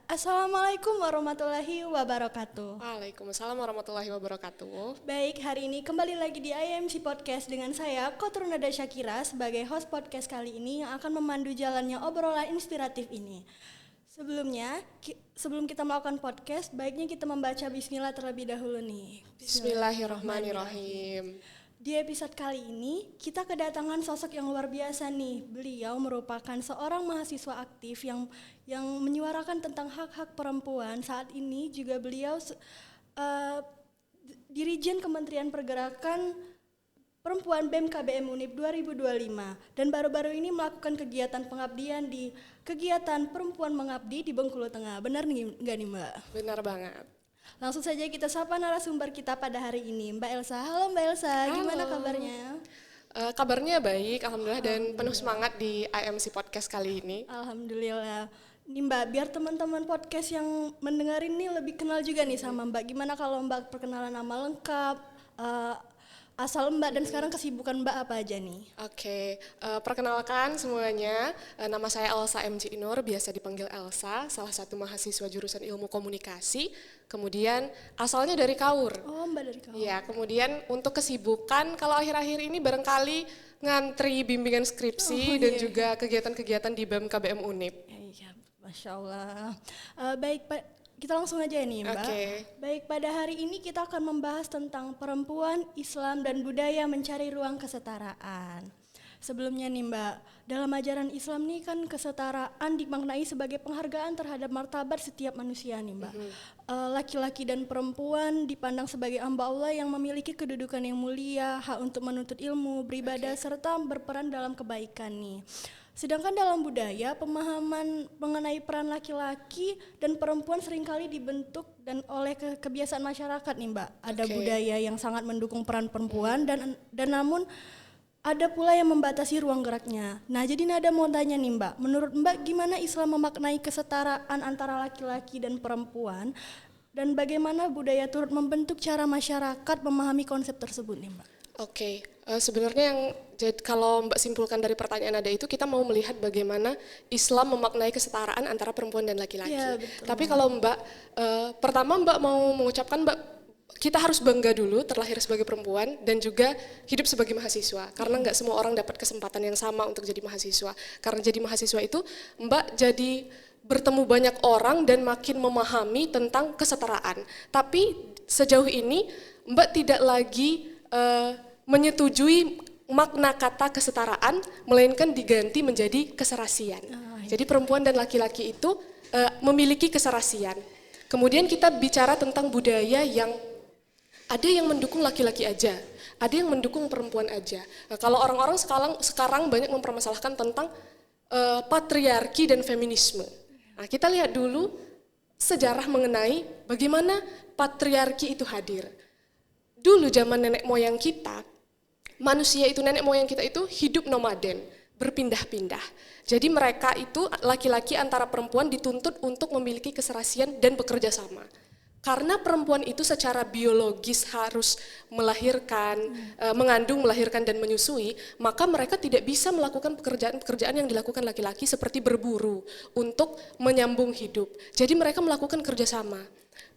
Assalamualaikum warahmatullahi wabarakatuh. Waalaikumsalam warahmatullahi wabarakatuh. Baik, hari ini kembali lagi di IMC Podcast dengan saya, Kotrunada Syakira, sebagai host podcast kali ini yang akan memandu jalannya obrolan inspiratif ini. Sebelum kita melakukan podcast, baiknya kita membaca bismillah terlebih dahulu nih. Bismillahirrahmanirrahim. Di episode kali ini, kita kedatangan sosok yang luar biasa nih. Beliau merupakan seorang mahasiswa aktif yang menyuarakan tentang hak-hak perempuan. Saat ini juga beliau Dirijen Kementerian Pergerakan Perempuan BEM KBM Unip 2025 dan baru-baru ini melakukan kegiatan pengabdian di kegiatan Perempuan Mengabdi di Bengkulu Tengah. Benar nggak nih Mbak? Benar banget. Langsung saja kita sapa narasumber kita pada hari ini, Mbak Elsa. Halo Mbak Elsa, gimana kabarnya? Kabarnya baik, alhamdulillah, dan penuh semangat di IMC Podcast kali ini. Alhamdulillah. Nih Mbak, biar teman-teman podcast yang mendengar ini lebih kenal juga nih sama Mbak. Gimana kalau Mbak perkenalan nama lengkap, asal Mbak dan sekarang kesibukan Mbak apa aja nih? Oke, perkenalkan semuanya, nama saya Elsa M. Inur, biasa dipanggil Elsa, salah satu mahasiswa jurusan Ilmu Komunikasi, kemudian asalnya dari Kaur. Oh, Mbak dari Kaur. Iya, kemudian untuk kesibukan, kalau akhir-akhir ini barangkali ngantri bimbingan skripsi dan juga kegiatan-kegiatan di BEM KBM Unip. Iya, Masya Allah. Baik Pak. Kita langsung aja nih Mbak. Baik, pada hari ini kita akan membahas tentang perempuan, Islam, dan budaya mencari ruang kesetaraan. Sebelumnya nih Mbak, dalam ajaran Islam nih kan kesetaraan dimaknai sebagai penghargaan terhadap martabat setiap manusia nih Mbak. Laki-laki dan perempuan dipandang sebagai hamba Allah yang memiliki kedudukan yang mulia, hak untuk menuntut ilmu, beribadah, serta berperan dalam kebaikan nih. Sedangkan dalam budaya, pemahaman mengenai peran laki-laki dan perempuan seringkali dibentuk dan oleh kebiasaan masyarakat nih Mbak. Ada budaya yang sangat mendukung peran perempuan dan namun ada pula yang membatasi ruang geraknya. Nah, jadi Nada mau tanya nih Mbak, menurut Mbak gimana Islam memaknai kesetaraan antara laki-laki dan perempuan dan bagaimana budaya turut membentuk cara masyarakat memahami konsep tersebut nih Mbak? Oke, sebenarnya yang kalau Mbak simpulkan dari pertanyaan Anda itu, kita mau melihat bagaimana Islam memaknai kesetaraan antara perempuan dan laki-laki. Ya, betul. Tapi kalau Mbak, pertama Mbak mau mengucapkan kita harus bangga dulu terlahir sebagai perempuan dan juga hidup sebagai mahasiswa. Karena nggak semua orang dapat kesempatan yang sama untuk jadi mahasiswa. Karena jadi mahasiswa itu Mbak jadi bertemu banyak orang dan makin memahami tentang kesetaraan. Tapi sejauh ini Mbak tidak lagi menyetujui makna kata kesetaraan, melainkan diganti menjadi keserasian. Jadi perempuan dan laki-laki itu memiliki keserasian. Kemudian kita bicara tentang budaya yang ada yang mendukung laki-laki aja, ada yang mendukung perempuan aja. Nah, kalau orang-orang sekarang banyak mempermasalahkan tentang patriarki dan feminisme. Nah, kita lihat dulu sejarah mengenai bagaimana patriarki itu hadir. Dulu zaman nenek moyang kita, nenek moyang kita itu hidup nomaden, berpindah-pindah. Jadi mereka itu laki-laki antara perempuan dituntut untuk memiliki keserasian dan bekerja sama. Karena perempuan itu secara biologis harus melahirkan, mengandung, melahirkan dan menyusui, maka mereka tidak bisa melakukan pekerjaan-pekerjaan yang dilakukan laki-laki seperti berburu untuk menyambung hidup. Jadi mereka melakukan kerjasama.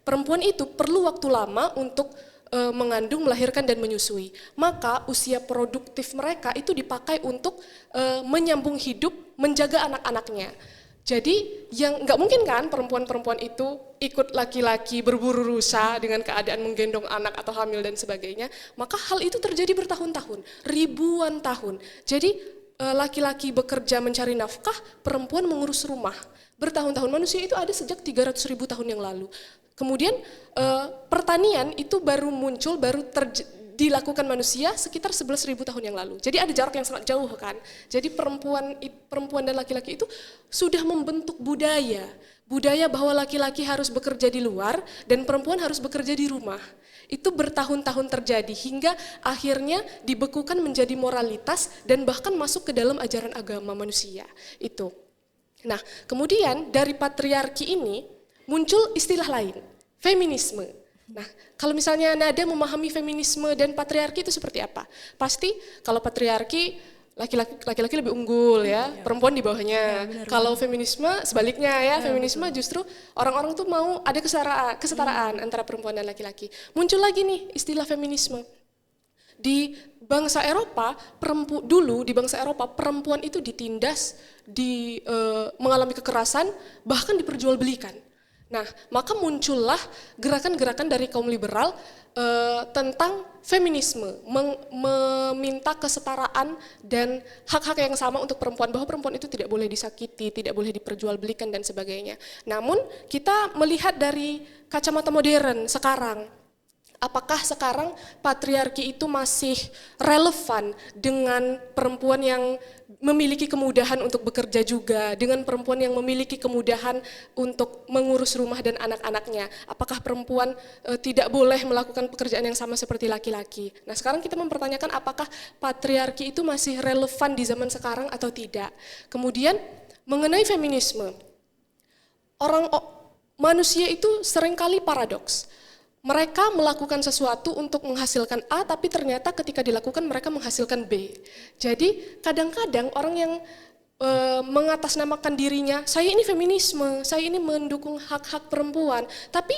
Perempuan itu perlu waktu lama untuk mengandung, melahirkan dan menyusui. Maka usia produktif mereka itu dipakai untuk menyambung hidup, menjaga anak-anaknya. Jadi yang nggak mungkin kan perempuan-perempuan itu ikut laki-laki berburu rusa dengan keadaan menggendong anak atau hamil dan sebagainya. Maka hal itu terjadi bertahun-tahun, ribuan tahun. Jadi laki-laki bekerja mencari nafkah, perempuan mengurus rumah. Bertahun-tahun, manusia itu ada sejak 300.000 tahun yang lalu. Kemudian pertanian itu baru muncul, dilakukan manusia sekitar 11.000 tahun yang lalu. Jadi ada jarak yang sangat jauh kan. Jadi perempuan dan laki-laki itu sudah membentuk budaya bahwa laki-laki harus bekerja di luar dan perempuan harus bekerja di rumah. Itu bertahun-tahun terjadi hingga akhirnya dibekukan menjadi moralitas dan bahkan masuk ke dalam ajaran agama manusia itu. Nah, kemudian dari patriarki ini muncul istilah lain, feminisme. Nah, kalau misalnya Nada memahami feminisme dan patriarki itu seperti apa? Pasti kalau patriarki laki-laki lebih unggul ya, perempuan di bawahnya. Kalau feminisme sebaliknya ya, feminisme justru orang-orang tuh mau ada kesetaraan antara perempuan dan laki-laki. Muncul lagi nih istilah feminisme. Di bangsa Eropa, di bangsa Eropa perempuan itu ditindas, mengalami kekerasan, bahkan diperjualbelikan. Nah, maka muncullah gerakan-gerakan dari kaum liberal tentang feminisme, meminta kesetaraan dan hak-hak yang sama untuk perempuan, bahwa perempuan itu tidak boleh disakiti, tidak boleh diperjualbelikan dan sebagainya. Namun kita melihat dari kacamata modern sekarang, apakah sekarang patriarki itu masih relevan dengan perempuan yang memiliki kemudahan untuk bekerja juga, dengan perempuan yang memiliki kemudahan untuk mengurus rumah dan anak-anaknya? Apakah perempuan tidak boleh melakukan pekerjaan yang sama seperti laki-laki? Nah, sekarang kita mempertanyakan apakah patriarki itu masih relevan di zaman sekarang atau tidak. Kemudian mengenai feminisme, manusia itu seringkali paradoks. Mereka melakukan sesuatu untuk menghasilkan A, tapi ternyata ketika dilakukan mereka menghasilkan B. Jadi kadang-kadang orang yang mengatasnamakan dirinya, saya ini feminisme, saya ini mendukung hak-hak perempuan, tapi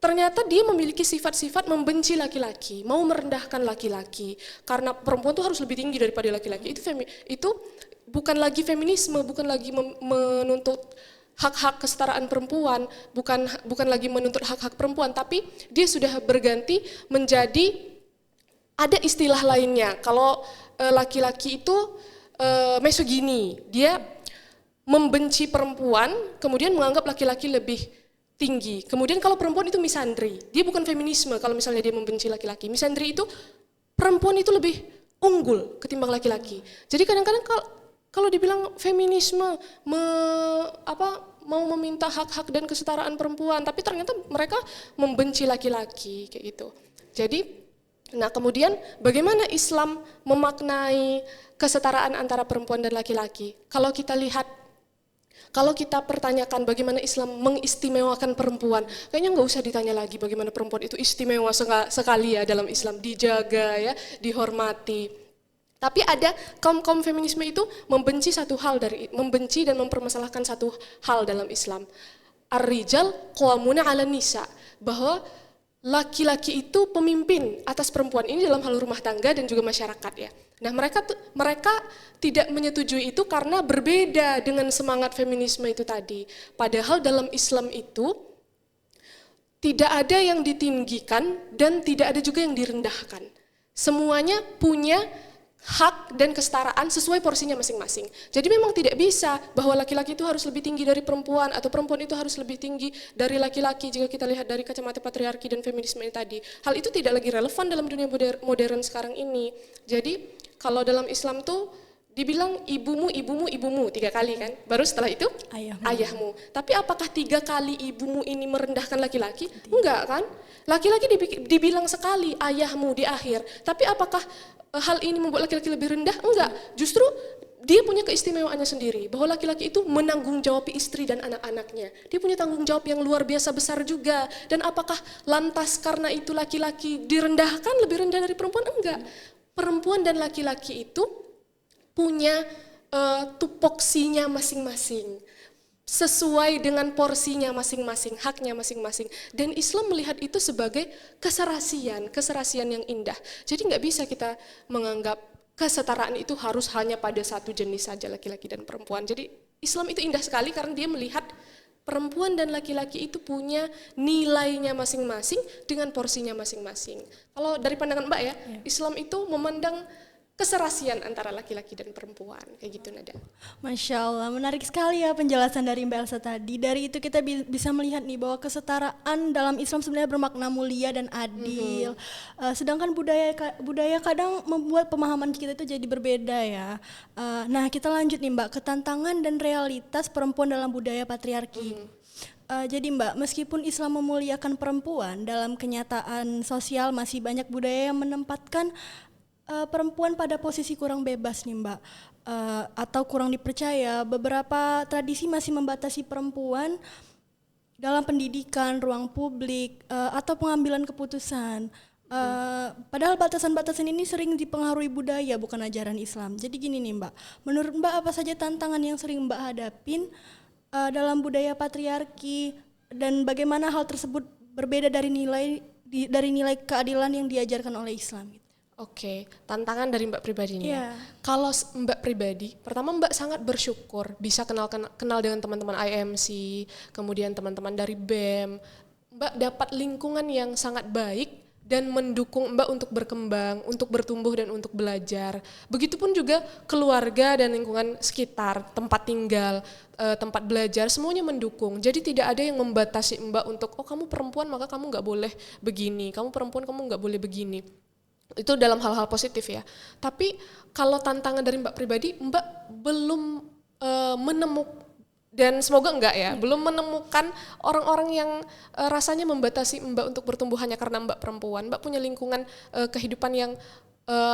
ternyata dia memiliki sifat-sifat membenci laki-laki, mau merendahkan laki-laki, karena perempuan itu harus lebih tinggi daripada laki-laki. Itu bukan lagi feminisme, bukan lagi menuntut hak-hak kesetaraan perempuan, bukan lagi menuntut hak-hak perempuan, tapi dia sudah berganti menjadi ada istilah lainnya. Kalau laki-laki itu misogini, dia membenci perempuan, kemudian menganggap laki-laki lebih tinggi. Kemudian kalau perempuan itu misandri, dia bukan feminisme kalau misalnya dia membenci laki-laki. Misandri itu perempuan itu lebih unggul ketimbang laki-laki. Jadi kadang-kadang kalau dibilang feminisme mau meminta hak-hak dan kesetaraan perempuan, tapi ternyata mereka membenci laki-laki kayak gitu. Jadi, nah kemudian bagaimana Islam memaknai kesetaraan antara perempuan dan laki-laki? Kalau kita pertanyakan bagaimana Islam mengistimewakan perempuan, kayaknya nggak usah ditanya lagi bagaimana perempuan itu istimewa sekali ya dalam Islam, dijaga ya, dihormati. Tapi ada kaum feminisme itu membenci dan mempermasalahkan satu hal dalam Islam. Ar-rijal qawwamuna 'alan nisa, bahwa laki-laki itu pemimpin atas perempuan ini dalam hal rumah tangga dan juga masyarakat ya. Nah, mereka tidak menyetujui itu karena berbeda dengan semangat feminisme itu tadi. Padahal dalam Islam itu tidak ada yang ditinggikan dan tidak ada juga yang direndahkan. Semuanya punya hak dan kesetaraan sesuai porsinya masing-masing. Jadi memang tidak bisa bahwa laki-laki itu harus lebih tinggi dari perempuan atau perempuan itu harus lebih tinggi dari laki-laki jika kita lihat dari kacamata patriarki dan feminisme ini tadi. Hal itu tidak lagi relevan dalam dunia modern sekarang ini. Jadi kalau dalam Islam tuh dibilang ibumu 3 kali kan, baru setelah itu ayahmu. Tapi apakah 3 kali ibumu ini merendahkan laki-laki? Enggak kan? Laki-laki dibilang sekali ayahmu di akhir, tapi apakah hal ini membuat laki-laki lebih rendah? Enggak, justru dia punya keistimewaannya sendiri, bahwa laki-laki itu menanggung jawab istri dan anak-anaknya. Dia punya tanggung jawab yang luar biasa besar juga. Dan apakah lantas karena itu laki-laki direndahkan, lebih rendah dari perempuan? Enggak. Perempuan dan laki-laki itu punya tupoksinya masing-masing, sesuai dengan porsinya masing-masing, haknya masing-masing. Dan Islam melihat itu sebagai keserasian yang indah. Jadi nggak bisa kita menganggap kesetaraan itu harus hanya pada satu jenis saja, laki-laki dan perempuan. Jadi Islam itu indah sekali karena dia melihat perempuan dan laki-laki itu punya nilainya masing-masing dengan porsinya masing-masing. Kalau dari pandangan Mbak ya, Islam itu memandang keserasian antara laki-laki dan perempuan, kayak gitu Nada. Masya Allah, menarik sekali ya penjelasan dari Mbak Elsa tadi. Dari itu kita bisa melihat nih bahwa kesetaraan dalam Islam sebenarnya bermakna mulia dan adil. Sedangkan budaya kadang membuat pemahaman kita itu jadi berbeda ya. Nah kita lanjut nih Mbak, ke tantangan dan realitas perempuan dalam budaya patriarki. Jadi Mbak, meskipun Islam memuliakan perempuan, dalam kenyataan sosial masih banyak budaya yang menempatkan perempuan pada posisi kurang bebas nih Mbak, atau kurang dipercaya. Beberapa tradisi masih membatasi perempuan dalam pendidikan, ruang publik, atau pengambilan keputusan. Padahal batasan-batasan ini sering dipengaruhi budaya bukan ajaran Islam. Jadi gini nih Mbak, menurut Mbak apa saja tantangan yang sering Mbak hadapin dalam budaya patriarki dan bagaimana hal tersebut berbeda dari nilai keadilan yang diajarkan oleh Islam? Oke, tantangan dari Mbak pribadi nih. Yeah. Kalau Mbak pribadi, pertama Mbak sangat bersyukur bisa kenal dengan teman-teman IMC, kemudian teman-teman dari BEM. Mbak dapat lingkungan yang sangat baik dan mendukung Mbak untuk berkembang, untuk bertumbuh dan untuk belajar. Begitupun juga keluarga dan lingkungan sekitar, tempat tinggal, tempat belajar, semuanya mendukung. Jadi tidak ada yang membatasi Mbak untuk, oh kamu perempuan maka kamu nggak boleh begini, kamu perempuan kamu nggak boleh begini. Itu dalam hal-hal positif ya. Tapi kalau tantangan dari Mbak pribadi, Mbak belum menemukan, dan semoga enggak ya, belum menemukan orang-orang yang rasanya membatasi Mbak untuk bertumbuh hanya karena Mbak perempuan. Mbak punya lingkungan kehidupan yang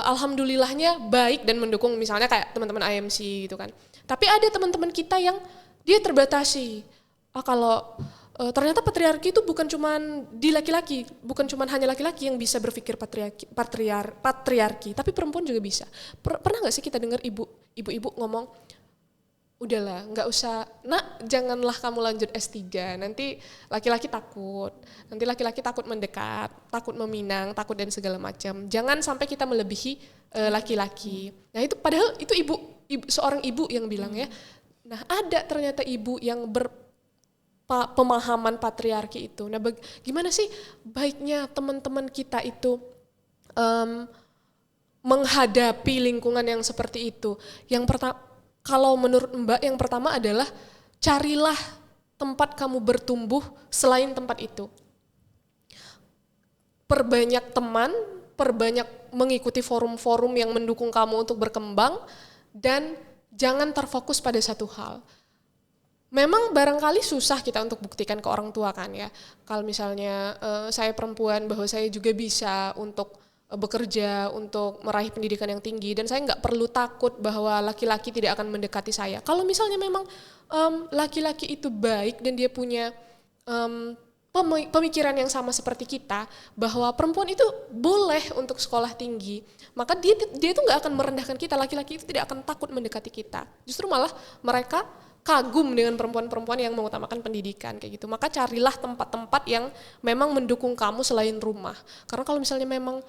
alhamdulillahnya baik dan mendukung, misalnya kayak teman-teman IMC gitu kan. Tapi ada teman-teman kita yang dia terbatasi. Kalau ternyata patriarki itu bukan cuma di laki-laki, bukan cuma hanya laki-laki yang bisa berpikir patriarki, tapi perempuan juga bisa. Pernah nggak sih kita dengar ibu-ibu ngomong, udahlah, nggak usah, nak, janganlah kamu lanjut S3, nanti laki-laki takut mendekat, takut meminang, takut dan segala macam. Jangan sampai kita melebihi laki-laki. Nah itu padahal itu seorang ibu yang bilang ya. Nah ada ternyata ibu yang pemahaman patriarki itu. Nah gimana sih baiknya teman-teman kita itu menghadapi lingkungan yang seperti itu? Yang pertama, kalau menurut Mbak, yang pertama adalah carilah tempat kamu bertumbuh selain tempat itu. Perbanyak teman, perbanyak mengikuti forum-forum yang mendukung kamu untuk berkembang, dan jangan terfokus pada satu hal. Memang barangkali susah kita untuk buktikan ke orang tua kan ya. Kalau misalnya saya perempuan, bahwa saya juga bisa untuk bekerja, untuk meraih pendidikan yang tinggi, dan saya nggak perlu takut bahwa laki-laki tidak akan mendekati saya. Kalau misalnya memang laki-laki itu baik dan dia punya pemikiran yang sama seperti kita, bahwa perempuan itu boleh untuk sekolah tinggi, maka dia itu nggak akan merendahkan kita. Laki-laki itu tidak akan takut mendekati kita. Justru malah mereka kagum dengan perempuan-perempuan yang mengutamakan pendidikan kayak gitu. Maka carilah tempat-tempat yang memang mendukung kamu selain rumah. Karena kalau misalnya memang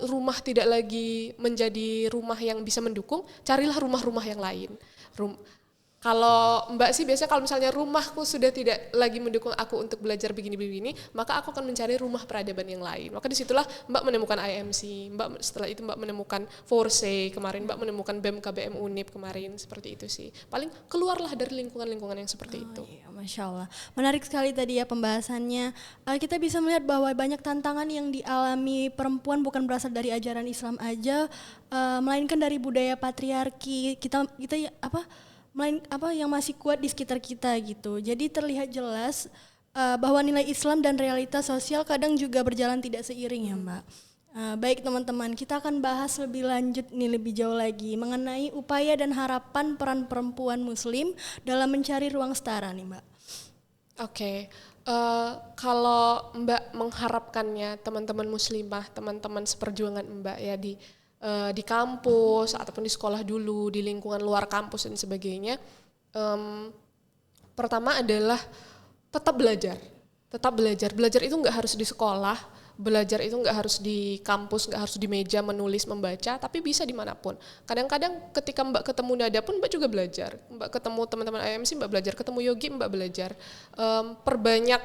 rumah tidak lagi menjadi rumah yang bisa mendukung, carilah rumah-rumah yang lain. Kalau Mbak sih biasanya kalau misalnya rumahku sudah tidak lagi mendukung aku untuk belajar begini-begini, maka aku akan mencari rumah peradaban yang lain. Maka disitulah Mbak menemukan IMC, setelah itu Mbak menemukan Forse kemarin, Mbak menemukan BEM KBM Unip kemarin, seperti itu sih. Paling keluarlah dari lingkungan-lingkungan yang seperti itu. Iya, Masya Allah. Menarik sekali tadi ya pembahasannya. Kita bisa melihat bahwa banyak tantangan yang dialami perempuan bukan berasal dari ajaran Islam aja, melainkan dari budaya patriarki. Kita yang masih kuat di sekitar kita gitu. Jadi terlihat jelas bahwa nilai Islam dan realitas sosial kadang juga berjalan tidak seiring ya Mbak. Baik teman-teman, kita akan bahas lebih lanjut nih, lebih jauh lagi mengenai upaya dan harapan peran perempuan muslim dalam mencari ruang setara nih Mbak. Oke. Kalau Mbak mengharapkannya teman-teman muslimah, teman-teman seperjuangan Mbak ya di kampus ataupun di sekolah dulu, di lingkungan luar kampus dan sebagainya. Pertama adalah tetap belajar. Belajar itu nggak harus di sekolah, belajar itu nggak harus di kampus, nggak harus di meja menulis membaca, tapi bisa dimanapun. Kadang-kadang ketika Mbak ketemu nada pun Mbak juga belajar. Mbak ketemu teman-teman IMC Mbak belajar, ketemu Yogi Mbak belajar. Perbanyak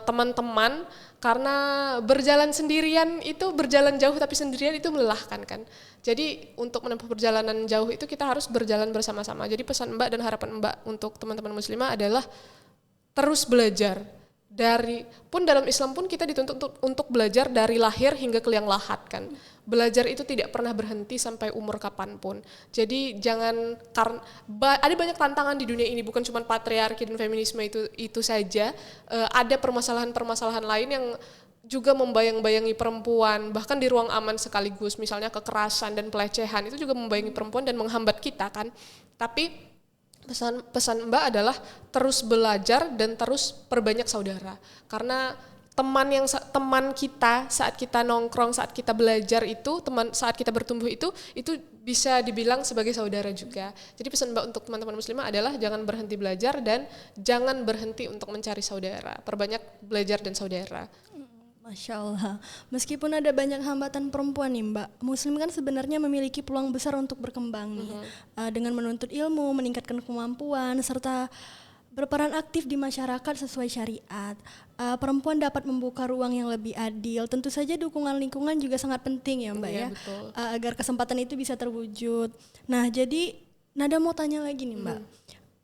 teman-teman, karena berjalan sendirian itu berjalan jauh tapi sendirian itu melelahkan kan. Jadi untuk menempuh perjalanan jauh itu kita harus berjalan bersama-sama. Jadi pesan Mbak dan harapan Mbak untuk teman-teman muslimah adalah terus belajar. Dalam Islam pun kita dituntut untuk belajar dari lahir hingga ke liang lahat kan. Belajar itu tidak pernah berhenti sampai umur kapanpun. Jadi jangan, ada banyak tantangan di dunia ini, bukan cuma patriarki dan feminisme itu saja. Ada permasalahan-permasalahan lain yang juga membayang-bayangi perempuan, bahkan di ruang aman sekaligus, misalnya kekerasan dan pelecehan itu juga membayangi perempuan dan menghambat kita kan. Tapi pesan Mbak adalah terus belajar dan terus perbanyak saudara. Karena teman kita saat kita nongkrong, saat kita belajar itu, saat kita bertumbuh itu bisa dibilang sebagai saudara juga. Jadi pesan Mbak untuk teman-teman muslimah adalah jangan berhenti belajar dan jangan berhenti untuk mencari saudara. Perbanyak belajar dan saudara. Masya Allah. Meskipun ada banyak hambatan perempuan nih Mbak, Muslim kan sebenarnya memiliki peluang besar untuk berkembang nih, dengan menuntut ilmu, meningkatkan kemampuan, serta berperan aktif di masyarakat sesuai syariat. Perempuan dapat membuka ruang yang lebih adil. Tentu saja dukungan lingkungan juga sangat penting ya Mbak, ya, betul. Agar kesempatan itu bisa terwujud. Nah, jadi Nada mau tanya lagi nih Mbak,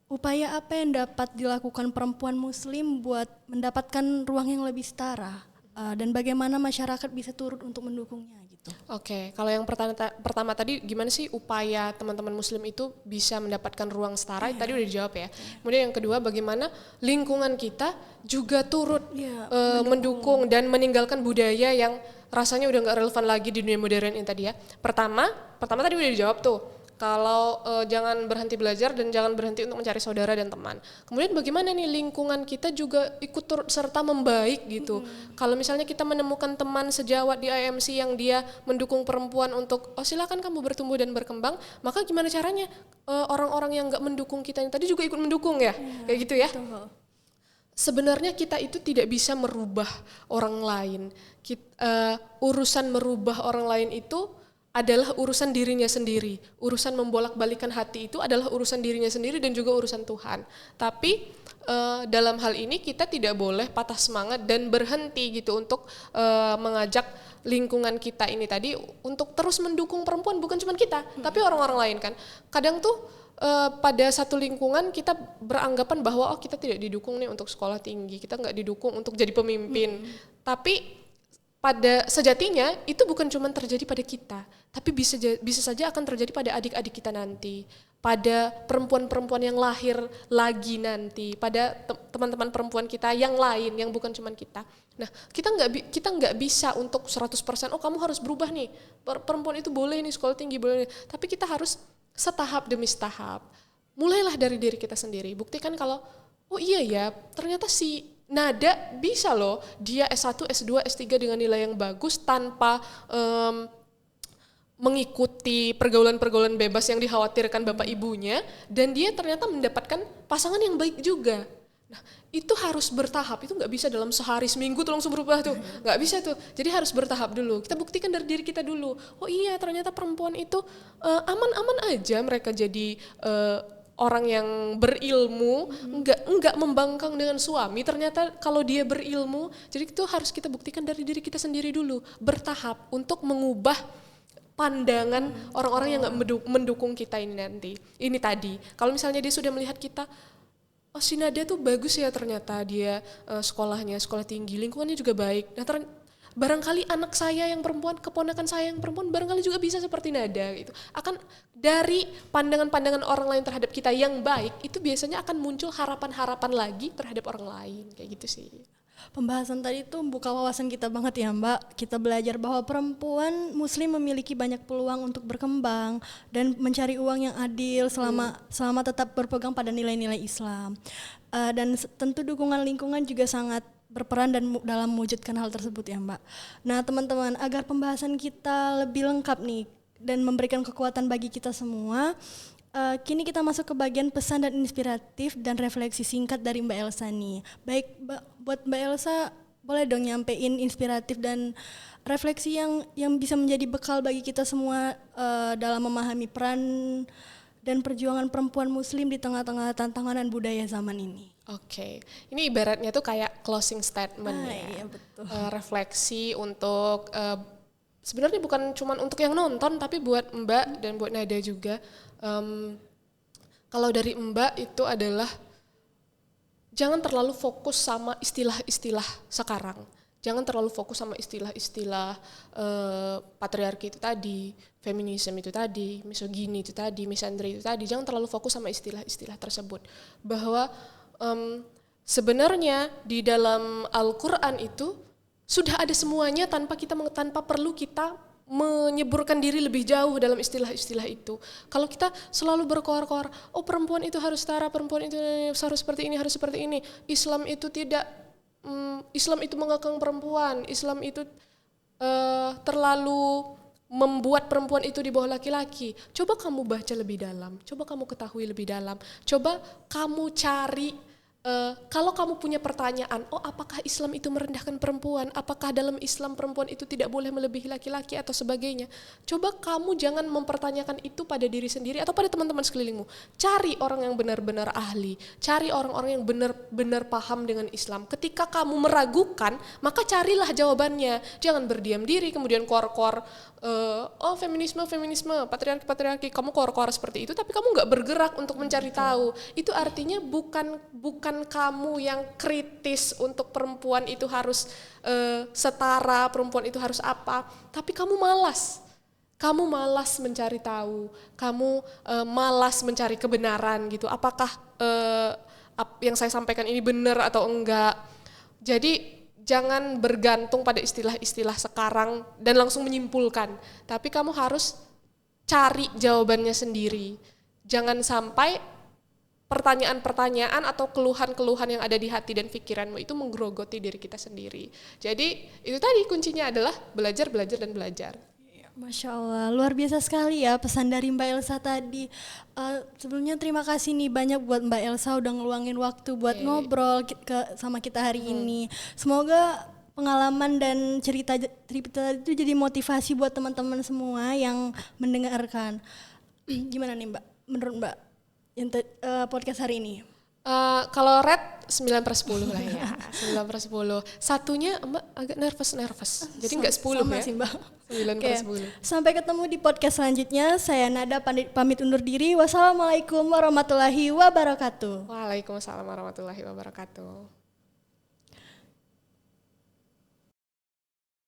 upaya apa yang dapat dilakukan perempuan Muslim buat mendapatkan ruang yang lebih setara, dan bagaimana masyarakat bisa turut untuk mendukungnya gitu? Oke, kalau yang pertama tadi gimana sih upaya teman-teman muslim itu bisa mendapatkan ruang setara, tadi udah dijawab ya. Kemudian yang kedua, bagaimana lingkungan kita juga turut mendukung dan meninggalkan budaya yang rasanya udah gak relevan lagi di dunia modern ini tadi ya. Pertama tadi udah dijawab tuh, kalau jangan berhenti belajar dan jangan berhenti untuk mencari saudara dan teman. Kemudian bagaimana nih lingkungan kita juga ikut turut serta membaik gitu. Kalau misalnya kita menemukan teman sejawat di IMC yang dia mendukung perempuan untuk silakan kamu bertumbuh dan berkembang, maka gimana caranya orang-orang yang nggak mendukung kita yang tadi juga ikut mendukung ya, kayak gitu ya. Betul. Sebenarnya kita itu tidak bisa merubah orang lain. Urusan merubah orang lain itu adalah urusan dirinya sendiri. Urusan membolak-balikan hati itu adalah urusan dirinya sendiri dan juga urusan Tuhan. Tapi dalam hal ini kita tidak boleh patah semangat dan berhenti gitu untuk mengajak lingkungan kita ini tadi untuk terus mendukung perempuan, bukan cuma kita, tapi orang-orang lain kan. Kadang tuh pada satu lingkungan kita beranggapan bahwa kita tidak didukung nih untuk sekolah tinggi, kita nggak didukung untuk jadi pemimpin. Tapi pada sejatinya itu bukan cuma terjadi pada kita, tapi bisa saja akan terjadi pada adik-adik kita nanti, pada perempuan-perempuan yang lahir lagi nanti, pada teman-teman perempuan kita yang lain yang bukan cuma kita. Nah, kita nggak bisa untuk 100% kamu harus berubah nih, perempuan itu boleh nih sekolah tinggi boleh nih. Tapi kita harus setahap demi setahap. Mulailah dari diri kita sendiri. Buktikan kalau iya ya, ternyata si Nada bisa loh, dia S1, S2, S3 dengan nilai yang bagus tanpa mengikuti pergaulan-pergaulan bebas yang dikhawatirkan bapak ibunya, dan dia ternyata mendapatkan pasangan yang baik juga. Nah, itu harus bertahap, itu nggak bisa dalam sehari seminggu tuh langsung berubah tuh, nggak bisa tuh. Jadi harus bertahap dulu. Kita buktikan dari diri kita dulu. Oh iya, ternyata perempuan itu aman-aman aja mereka jadi orang yang berilmu, enggak membangkang dengan suami. Ternyata kalau dia berilmu, jadi itu harus kita buktikan dari diri kita sendiri dulu, bertahap untuk mengubah pandangan orang-orang yang enggak mendukung kita ini nanti. Ini tadi, kalau misalnya dia sudah melihat kita, si Nada tuh bagus ya ternyata dia sekolahnya, sekolah tinggi, lingkungannya juga baik. Nah, barangkali anak saya yang perempuan, keponakan saya yang perempuan, barangkali juga bisa seperti Nada gitu. Akan dari pandangan-pandangan orang lain terhadap kita yang baik, itu biasanya akan muncul harapan-harapan lagi terhadap orang lain, kayak gitu sih. Pembahasan tadi tuh membuka wawasan kita banget ya Mbak. Kita belajar bahwa perempuan Muslim memiliki banyak peluang untuk berkembang dan mencari uang yang adil selama tetap berpegang pada nilai-nilai Islam. Dan tentu dukungan lingkungan juga sangat berperan dalam mewujudkan hal tersebut ya Mbak. Nah teman-teman, agar pembahasan kita lebih lengkap nih dan memberikan kekuatan bagi kita semua, kini kita masuk ke bagian pesan dan inspiratif dan refleksi singkat dari Mbak Elsa nih. Baik, buat Mbak Elsa, boleh dong nyampein inspiratif dan refleksi yang bisa menjadi bekal bagi kita semua dalam memahami peran dan perjuangan perempuan Muslim di tengah-tengah tantangan dan budaya zaman ini. Oke, ini ibaratnya tuh kayak closing statement ya. Iya, betul. Refleksi untuk sebenarnya bukan cuma untuk yang nonton, tapi buat Mbak dan buat Nada juga. Kalau dari Mbak itu adalah jangan terlalu fokus sama istilah-istilah sekarang. Jangan terlalu fokus sama istilah-istilah patriarki itu tadi, feminisme itu tadi, misogini itu tadi, misandri itu tadi. Jangan terlalu fokus sama istilah-istilah tersebut. Bahwa sebenarnya di dalam Al-Quran itu sudah ada semuanya tanpa perlu kita menyeburkan diri lebih jauh dalam istilah-istilah itu. Kalau kita selalu berkoar-koar, perempuan itu harus setara, perempuan itu harus seperti ini, harus seperti ini. Islam itu tidak Islam itu mengekang perempuan, Islam itu terlalu membuat perempuan itu di bawah laki-laki. Coba kamu baca lebih dalam, coba kamu ketahui lebih dalam, coba kamu cari. Kalau kamu punya pertanyaan, apakah Islam itu merendahkan perempuan? Apakah dalam Islam perempuan itu tidak boleh melebihi laki-laki atau sebagainya? Coba kamu jangan mempertanyakan itu pada diri sendiri atau pada teman-teman sekelilingmu. Cari orang yang benar-benar ahli, cari orang-orang yang benar-benar paham dengan Islam. Ketika kamu meragukan, maka carilah jawabannya. Jangan berdiam diri, kemudian kor-kor, feminisme, patriarki, kamu kor-kor seperti itu, tapi kamu nggak bergerak untuk mencari tahu. Itu artinya bukan kamu yang kritis untuk perempuan itu harus setara, perempuan itu harus apa, tapi kamu malas. Kamu malas mencari tahu, kamu malas mencari kebenaran gitu. Apakah yang saya sampaikan ini benar atau enggak? Jadi jangan bergantung pada istilah-istilah sekarang dan langsung menyimpulkan, tapi kamu harus cari jawabannya sendiri. Jangan sampai pertanyaan-pertanyaan atau keluhan-keluhan yang ada di hati dan pikiranmu itu menggerogoti diri kita sendiri. Jadi itu tadi kuncinya adalah belajar, belajar, dan belajar. Masya Allah, luar biasa sekali ya pesan dari Mbak Elsa tadi. Sebelumnya terima kasih nih banyak buat Mbak Elsa udah ngeluangin waktu buat ngobrol sama kita hari ini. Semoga pengalaman dan cerita itu jadi motivasi buat teman-teman semua yang mendengarkan. Gimana nih Mbak, menurut Mbak yang podcast hari ini? Kalau red 9/10 lah ya, 9/10. Satunya Mbak agak nervous, jadi nggak 10 sama ya. Sih, Mbak. 9/10. Sampai ketemu di podcast selanjutnya. Saya Nada pamit undur diri. Wassalamualaikum warahmatullahi wabarakatuh. Waalaikumsalam warahmatullahi wabarakatuh.